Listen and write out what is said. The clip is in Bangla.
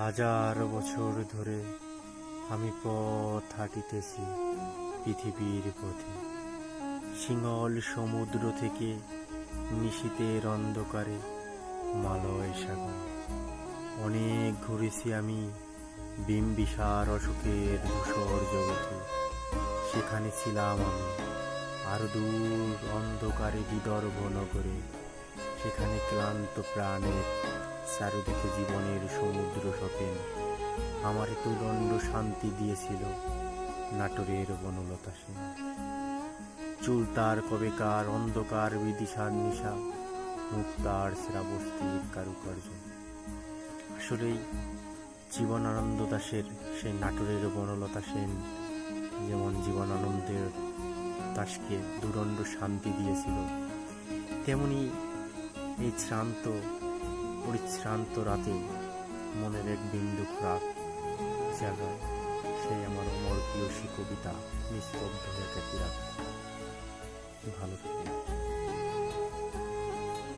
হাজার বছর ধরে আমি পথ হাঁটিতেছি পৃথিবীর পথে। সিংহল সমুদ্র থেকে নিশীথের অন্ধকারে মালয় সাগর। অনেক ঘুরেছি আমি বিম্বিসার অশোকের ধূসর জগতে। সেখানে ছিলাম আমি আরো দূর অন্ধকারে বিদর্ভ নগরে। সেখানে ক্লান্ত প্রাণের চারিদিকে জীবনের সমুদ্র সপেন। আমার তুদণ্ড শান্তি দিয়েছিল নাটোরের বনলতা সেন। চুল তার কবেকার অন্ধকার বিদিশার নিশা, মুখ তার শ্রাবস্তির কারুকার্য। আসলেই জীবনানন্দ দাশের সেই নাটোরের বনলতা সেন যেমন জীবনানন্দের দাশকে দুদণ্ড শান্তি দিয়েছিল, তেমনি এই শ্রান্ত পরিশ্রান্ত রাতে মনের এক বিন্দু খোরাক জাগায় সেই আমার অমর প্রিয়সী কবিতা নিস্তব্ধ একাকী রাত। ভালো থাকবে।